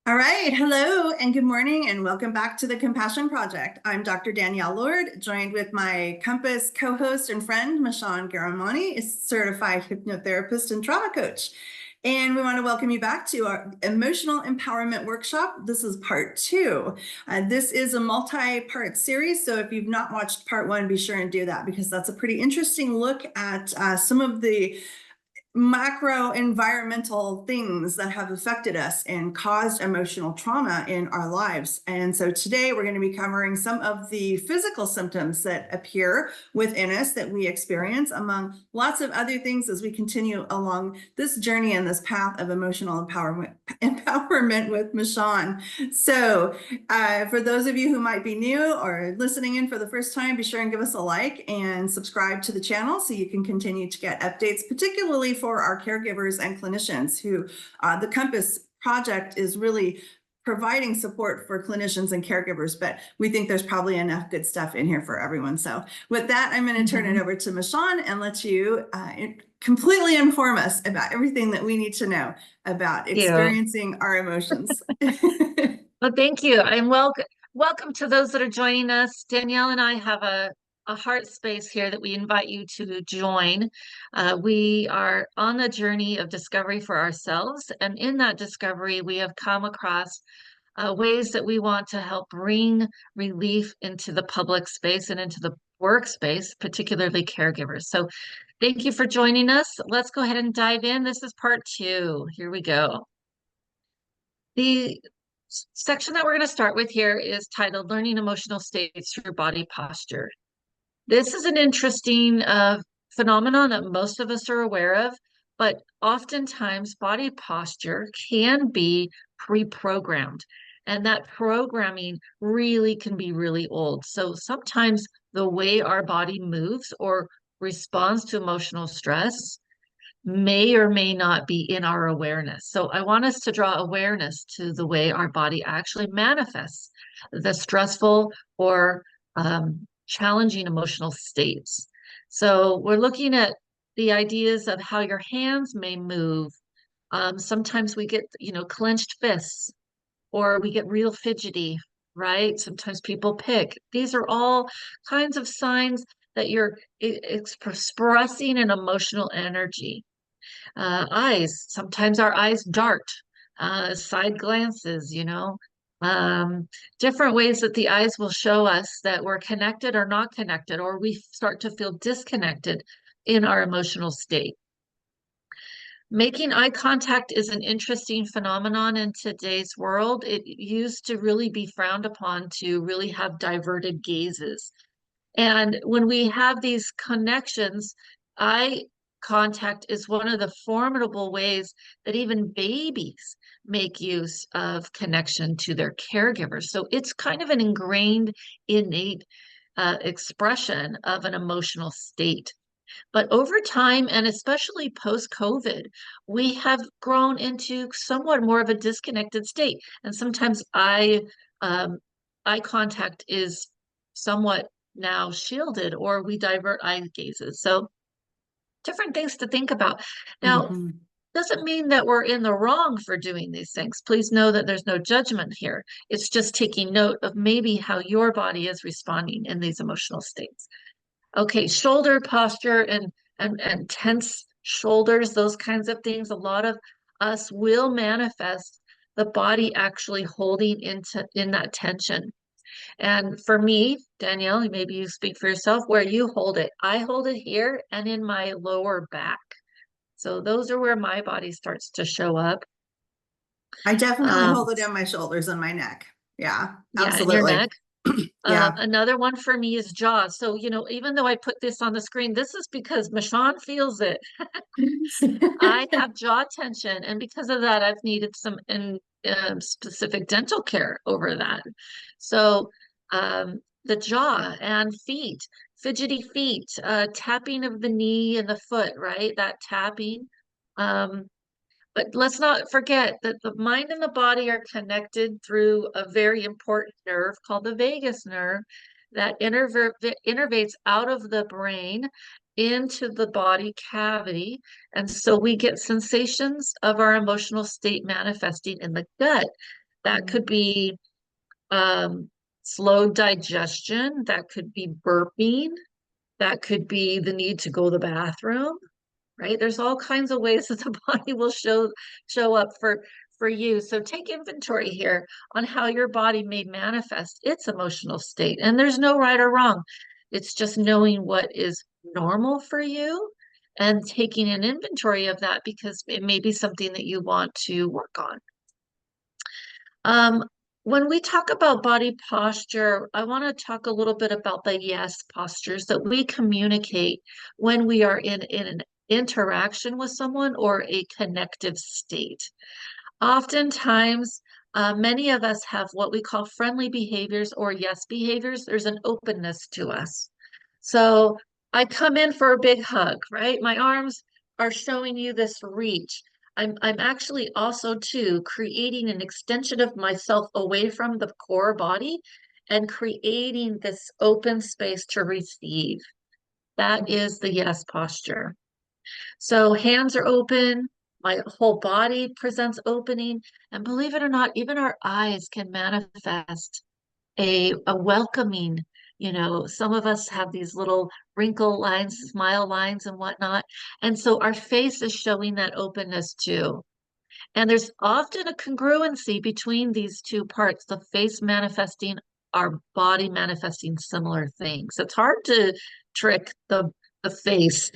All right. Hello and good morning and welcome back to the Compassion Project. I'm Dr. Danielle Lord, joined with my Compass co-host and friend, Michonne Garamani, a certified hypnotherapist and trauma coach. And we want to welcome you back to our emotional empowerment workshop. This is part two. This is a multi-part series. So if you've not watched part one, be sure and do that because that's a pretty interesting look at some of the macro environmental things that have affected us and caused emotional trauma in our lives. And so today we're going to be covering some of the physical symptoms that appear within us that we experience, among lots of other things as we continue along this journey and this path of emotional empowerment with Michonne. So for those of you who might be new or listening in for the first time, be sure and give us a like and subscribe to the channel so you can continue to get updates, particularly for our caregivers and clinicians who the Compass Project is really providing support for clinicians and caregivers, but we think there's probably enough good stuff in here for everyone. So with that, I'm going to turn it over to Michonne and let you completely inform us about everything that we need to know about experiencing our emotions. Well, thank you. And welcome to those that are joining us. Danielle and I have a heart space here that we invite you to join. We are on the journey of discovery for ourselves. And in that discovery, we have come across ways that we want to help bring relief into the public space and into the workspace, particularly caregivers. So thank you for joining us. Let's go ahead and dive in. This is part two. Here we go. The section that we're going to start with here is titled Learning Emotional States Through Body Posture. This is an interesting phenomenon that most of us are aware of, but oftentimes body posture can be pre-programmed, and that programming really can be really old. So sometimes the way our body moves or responds to emotional stress may or may not be in our awareness. So I want us to draw awareness to the way our body actually manifests the stressful or challenging emotional states. So we're looking at the ideas of how your hands may move. Sometimes we get, clenched fists, or we get real fidgety, right? Sometimes people pick. These are all kinds of signs that you're expressing an emotional energy. Eyes, sometimes our eyes dart, side glances, different ways that the eyes will show us that we're connected or not connected, or we start to feel disconnected in our emotional state. Making eye contact is an interesting phenomenon in today's world. It used to really be frowned upon to really have diverted gazes. And when we have these connections, eye contact is one of the formidable ways that even babies make use of connection to their caregivers. So it's kind of an ingrained, innate expression of an emotional state. But over time, and especially post-COVID, we have grown into somewhat more of a disconnected state. And sometimes eye contact is somewhat now shielded, or we divert eye gazes. So different things to think about. Now, Mm-hmm. doesn't mean that we're in the wrong for doing these things. Please know that there's no judgment here. It's just taking note of maybe how your body is responding in these emotional states. Okay, shoulder posture and tense shoulders, those kinds of things. A lot of us will manifest the body actually holding in that tension. And for me, Danielle, maybe you speak for yourself where you hold it. I hold it here and in my lower back. So those are where my body starts to show up. I definitely Um, hold it in my shoulders and my neck. Yeah, yeah, in your absolutely. neck. Yeah. Another one for me is jaw. So, even though I put this on the screen, this is because Michonne feels it. I have jaw tension, and because of that, I've needed some specific dental care over that. So, the jaw and feet, fidgety feet, tapping of the knee and the foot, right? That tapping. Um, but let's not forget that the mind and the body are connected through a very important nerve called the vagus nerve that innervates out of the brain into the body cavity. And so we get sensations of our emotional state manifesting in the gut. That could be um, slow digestion. That could be burping. That could be the need to go to the bathroom, right? There's all kinds of ways that the body will show up for you. So take inventory here on how your body may manifest its emotional state. And there's no right or wrong. It's just knowing what is normal for you and taking an inventory of that because it may be something that you want to work on. Um, when we talk about body posture, I want to talk a little bit about the yes postures that we communicate when we are in an interaction with someone or a connective state. Oftentimes, many of us have what we call friendly behaviors or yes behaviors. There's an openness to us. So I come in for a big hug, right? My arms are showing you this reach. I'm actually also too creating an extension of myself away from the core body and creating this open space to receive. That is the yes posture. So hands are open, my whole body presents opening, and believe it or not, even our eyes can manifest a welcoming. Some of us have these little wrinkle lines, smile lines, and whatnot. And so our face is showing that openness too. And there's often a congruency between these two parts, the face manifesting, our body manifesting similar things. It's hard to trick the face.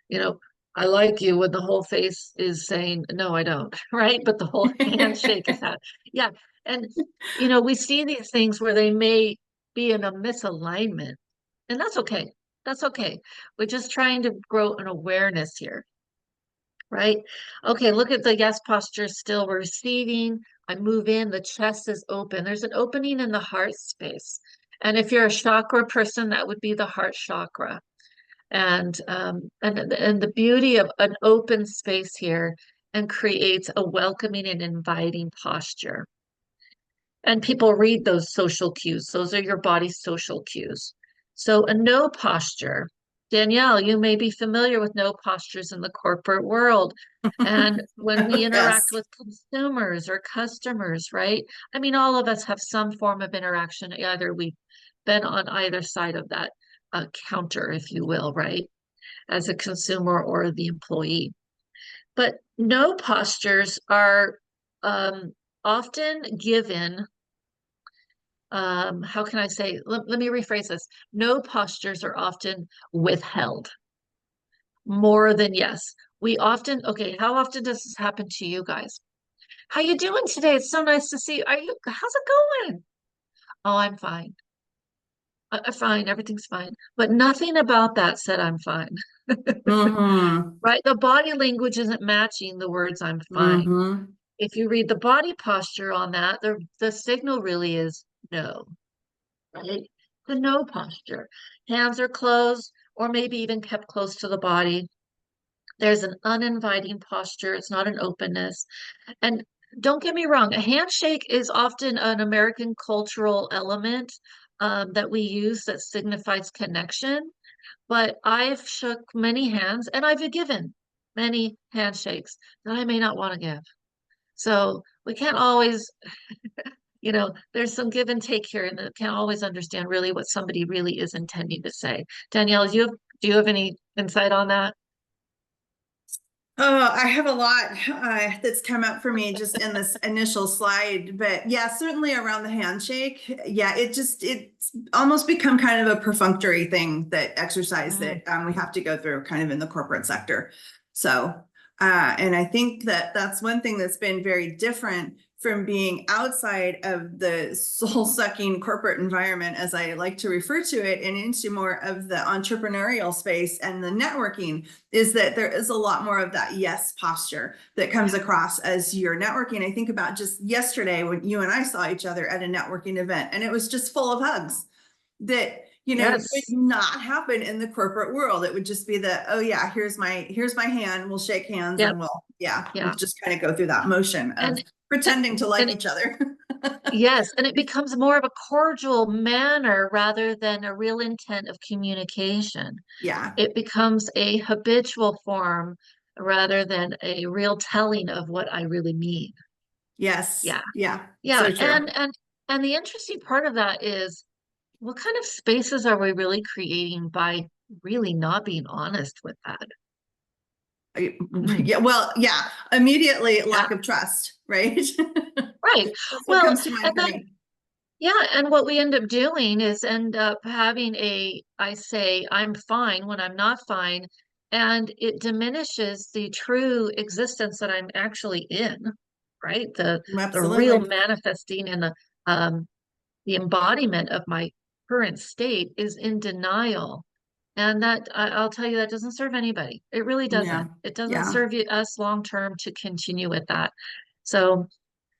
You know, I like you when the whole face is saying, no, I don't, right? But the whole handshake is that. Yeah. And, we see these things where they may be in a misalignment, and that's okay. That's okay. We're just trying to grow an awareness here, right? Okay, look at the yes posture still. We're receiving. I move in, the chest is open. There's an opening in the heart space. And if you're a chakra person, that would be the heart chakra. And the beauty of an open space here and creates a welcoming and inviting posture. And people read those social cues. Those are your body's social cues. So a no posture. Danielle, you may be familiar with no postures in the corporate world. And when we interact Yes. with consumers or customers, right? I mean, all of us have some form of interaction. Either we've been on either side of that counter, if you will, right? As a consumer or the employee. But no postures are often given, how can I say, let me rephrase this. No postures are often withheld more than yes. We often, okay, how often does this happen to you guys? How you doing today? It's so nice to see you. How's it going? Oh, I'm fine. Fine, everything's fine. But nothing about that said I'm fine. Mm-hmm. Right? The body language isn't matching the words I'm fine. Mm-hmm. If you read the body posture on that, the signal really is no, right? The no posture. Hands are closed or maybe even kept close to the body. There's an uninviting posture. It's not an openness. And don't get me wrong, a handshake is often an American cultural element that we use that signifies connection. But I've shook many hands and I've given many handshakes that I may not want to give. So we can't always, there's some give and take here, and can't always understand really what somebody really is intending to say. Danielle, do you have any insight on that? Oh, I have a lot that's come up for me just in this initial slide, but yeah, certainly around the handshake. Yeah, it's almost become kind of a perfunctory thing, that exercise Mm, that we have to go through kind of in the corporate sector. So, and I think that that's one thing that's been very different from being outside of the soul-sucking corporate environment, as I like to refer to it, and into more of the entrepreneurial space and the networking, is that there is a lot more of that yes posture that comes yeah. across as you're networking. I think about just yesterday when you and I saw each other at a networking event, and it was just full of hugs that would Yes. not happen in the corporate world. It would just be oh yeah, here's my hand, we'll shake hands, Yep. and we'll Yeah. just kind of go through that motion of And and pretending to like and each other. yes, and it becomes more of a cordial manner rather than a real intent of communication. Yeah. It becomes a habitual form rather than a real telling of what I really mean. Yes. Yeah. Yeah. Yeah. So true. And the interesting part of that is what kind of spaces are we really creating by really not being honest with that? Hmm. Yeah. Well, yeah. Immediately Yeah. lack of trust, right? Right. That's what Well, comes to mind and for then me. yeah, and what we end up doing is end up having I say I'm fine when I'm not fine, and it diminishes the true existence that I'm actually in, right? The real Absolutely. manifesting and um the embodiment of my current state is in denial. And I'll tell you, that doesn't serve anybody. It really Yeah. doesn't. It doesn't Yeah. serve us long term to continue with that. So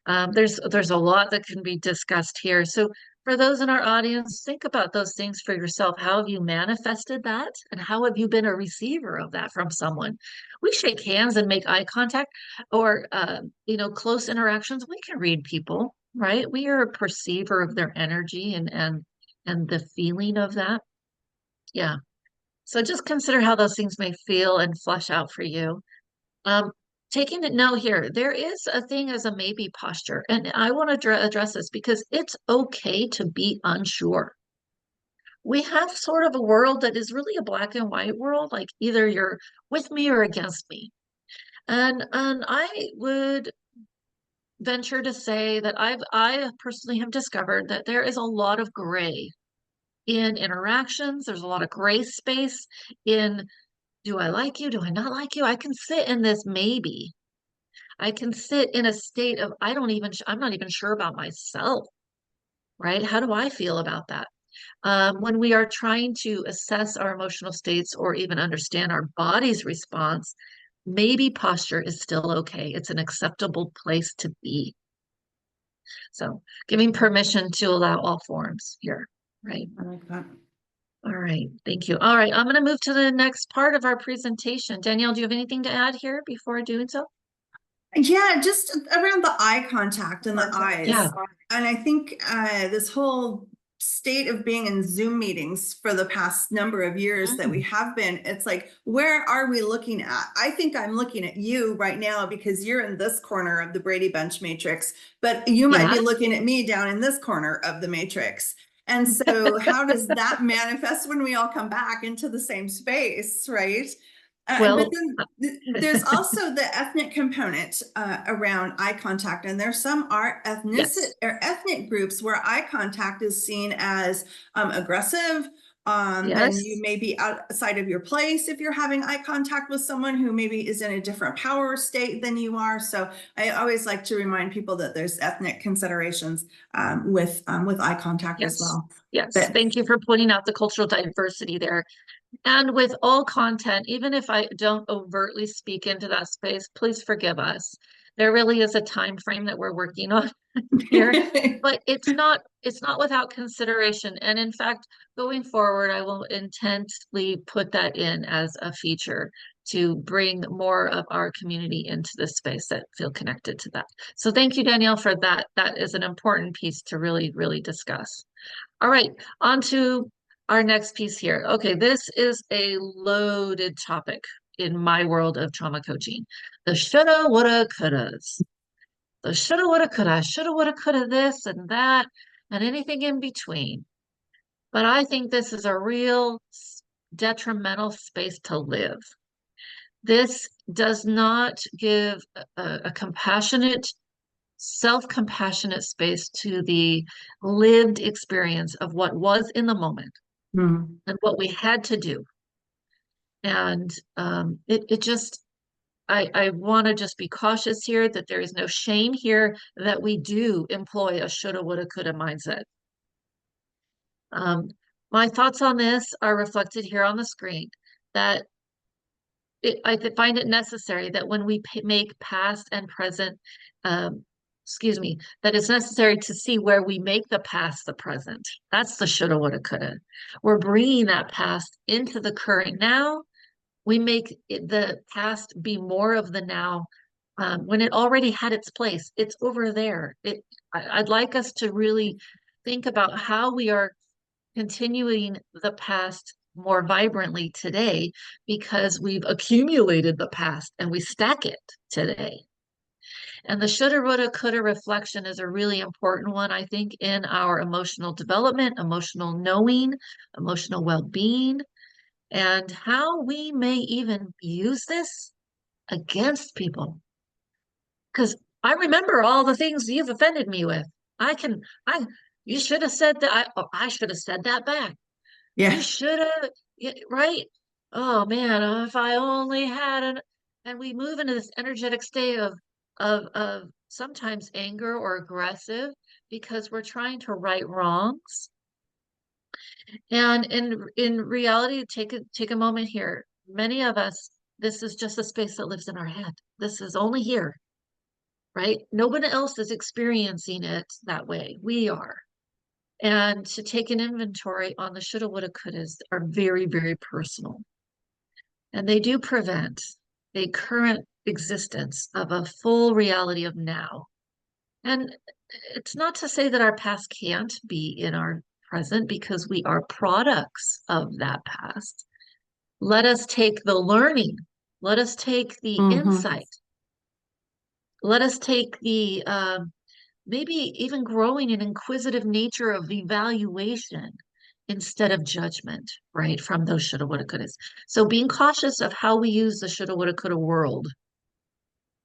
there's a lot that can be discussed here. So for those in our audience, think about those things for yourself. How have you manifested that, and how have you been a receiver of that from someone? We shake hands and make eye contact, or close interactions. We can read people, right? We are a perceiver of their energy and the feeling of that. Yeah. So just consider how those things may feel and flesh out for you. Um, Taking a note here, there is a thing as a maybe posture, and I want to address this because it's okay to be unsure. We have sort of a world that is really a black and white world, like either you're with me or against me. And I would venture to say that I personally have discovered that there is a lot of gray in interactions. There's a lot of gray space in do I like you? Do I not like you? I can sit in this maybe. I can sit in a state of I'm not even sure about myself, right? How do I feel about that? When we are trying to assess our emotional states or even understand our body's response, maybe posture is still okay. It's an acceptable place to be. So giving permission to allow all forms here, right? I like that. All right, thank you. All right, I'm going to move to the next part of our presentation. Danielle, do you have anything to add here before doing so? Yeah, just around the eye contact and the Yeah. eyes. And I think this whole state of being in Zoom meetings for the past number of years that we Mm, have been, it's like, where are we looking at? I think I'm looking at you right now because you're in this corner of the Brady Bunch matrix, but you might be yes. looking at me down in this corner of the matrix. And so, how does that manifest when we all come back into the same space, right? But Well, then there's also the ethnic component around eye contact, and there's some art ethnicity yes, or ethnic groups where eye contact is seen as aggressive. Then you yes, may be outside of your place if you're having eye contact with someone who maybe is in a different power state than you are. So I always like to remind people that there's ethnic considerations with eye contact as yes, well. yes. But Thank you for pointing out the cultural diversity there. And with all content, even if I don't overtly speak into that space, please forgive us. There really is a time frame that we're working on here, but it's not without consideration. And in fact, going forward, I will intently put that in as a feature to bring more of our community into this space that feel connected to that. So thank you, Danielle, for that. That is an important piece to really, really discuss. All right, on to our next piece here. Okay, this is a loaded topic in my world of trauma coaching. The shoulda, woulda, couldas. The shoulda, woulda, coulda this and that, and anything in between. But I think this is a real detrimental space to live. This does not give a compassionate, self-compassionate space to the lived experience of what was in the moment Mhm. and what we had to do. And it just, I want to just be cautious here that there is no shame here that we do employ a shoulda, woulda, coulda mindset. Um, my thoughts on this are reflected here on the screen. That I find it necessary that when we make past and present, um, excuse me, that it's necessary to see where we make the past the present. That's the shoulda, woulda, coulda. We're bringing that past into the current now. We make the past be more of the now when it already had its place. It's over there. I'd like us to really think about how we are continuing the past more vibrantly today because we've accumulated the past and we stack it today. And the shoulda, woulda, coulda reflection is a really important one, I think, in our emotional development, emotional knowing, emotional well-being, and how we may even use this against people. Because I remember all the things you've offended me with. I can, I, you should have said that. I should have said that back. You Yeah. should have, right? Oh man, if I only had an, and we move into this energetic state of sometimes anger or aggressive because we're trying to right wrongs. And in reality, take a moment here. Many of us, this is just a space that lives in our head. This is only here, right? Nobody else is experiencing it that way. We are. And to take an inventory on the shoulda, woulda, couldas are very, very personal. And they do prevent a current existence of a full reality of now. And it's not to say that our past can't be in our present because we are products of that past. Let us take the learning, let us take the Hmm. insight, let us take the maybe even growing an inquisitive nature of evaluation instead of judgment, right? From those shoulda, woulda, couldas. So being cautious of how we use the shoulda, woulda, coulda world.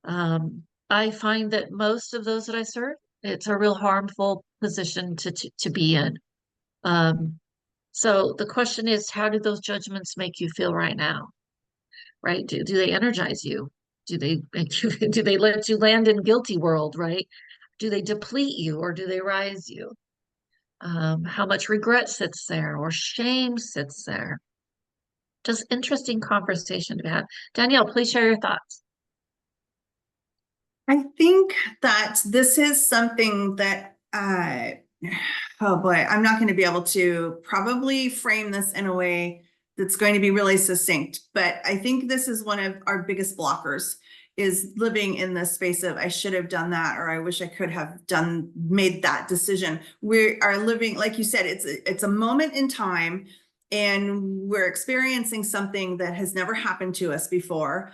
I find that most of those that I serve, it's a real harmful position to be in. Um, so the question is, how do those judgments make you feel right now? Right? Do they energize you? Do they make you, do they let you land in guilty world, right? Do they deplete you or do they rise you? How much regret sits there or shame sits there? Just interesting conversation to have. Danielle, please share your thoughts. I think that this is something that, oh boy, I'm not going to be able to probably frame this in a way that's going to be really succinct, but I think this is one of our biggest blockers is living in the space of I should have done that, or I wish I could have made that decision. We are living, like you said, it's a moment in time and we're experiencing something that has never happened to us before,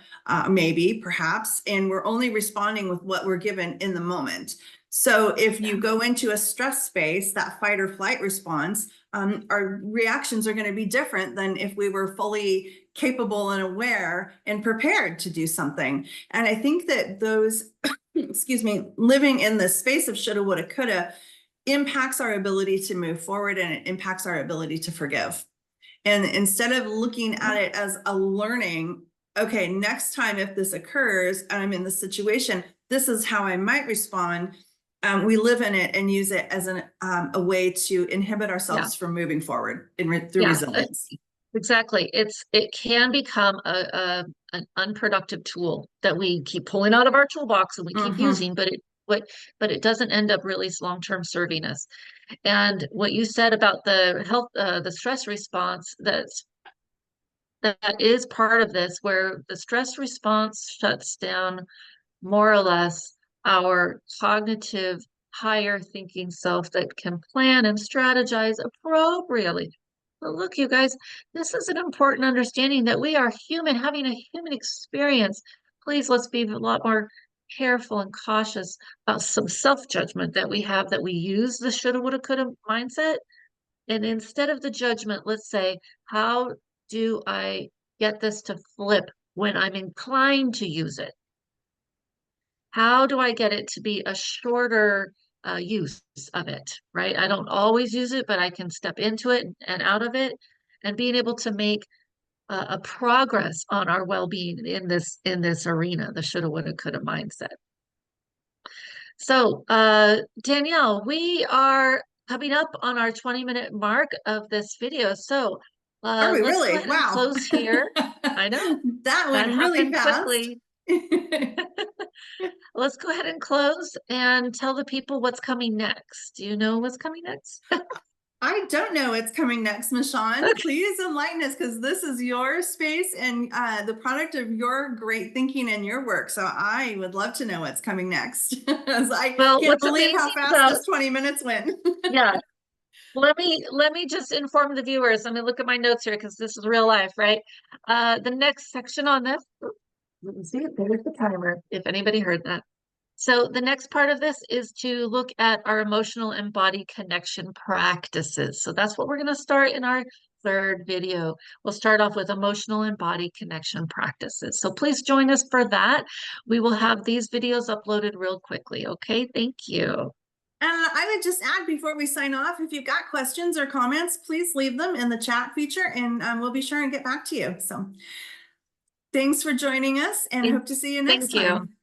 maybe, perhaps, and we're only responding with what we're given in the moment. So if Yeah, you go into a stress space, that fight or flight response, our reactions are going to be different than if we were fully capable and aware and prepared to do something. And I think that those, excuse me, living in the space of shoulda, woulda, coulda impacts our ability to move forward and it impacts our ability to forgive. And instead of looking at it as a learning, okay, next time if this occurs and I'm in this situation, this is how I might respond. We live in it and use it as a way to inhibit yeah, ourselves from moving forward through yeah. resilience. Exactly. It can become an unproductive tool that we keep pulling out of our toolbox and we keep Mm-hmm. using, what but it doesn't end up really long-term serving us. And what you said about the health, the stress response, that is part of this, where the stress response shuts down more or less our cognitive higher thinking self that can plan and strategize appropriately. But look, you guys, this is an important understanding that we are human, having a human experience. Please, let's be a lot more careful and cautious about some self-judgment that we have, that we use the shoulda, woulda, coulda mindset. And instead of the judgment, let's say, how do I get this to flip when I'm inclined to use it? How do I get it to be a shorter use of it, right? I don't always use it, but I can step into it and out of it, and being able to make a progress on our well-being in this arena, the shoulda, woulda, coulda mindset. So, Danielle, we are coming up on our 20-minute mark of this video. So, Are we let's go really? ahead and Wow. close here. I know That that went really happened fast. quickly. Let's go ahead and close and tell the people what's coming next. Do you know what's coming next? I don't know what's coming next, Michonne. Okay. Please enlighten us because this is your space and the product of your great thinking and your work. So I would love to know what's coming next. As I Well, can't what's believe how amazing fast about, this 20 minutes went. yeah, let me just inform the viewers. Let me look at my notes here because this is real life, right? The next section on this, let me see, there's the timer, if anybody heard that. So the next part of this is to look at our emotional and body connection practices. So that's what we're going to start in our third video. We'll start off with emotional and body connection practices. So please join us for that. We will have these videos uploaded real quickly. Okay, thank you. And I would just add before we sign off, if you've got questions or comments, please leave them in the chat feature and we'll be sure and get back to you. So thanks for joining us and hope to see you next Thank you. time.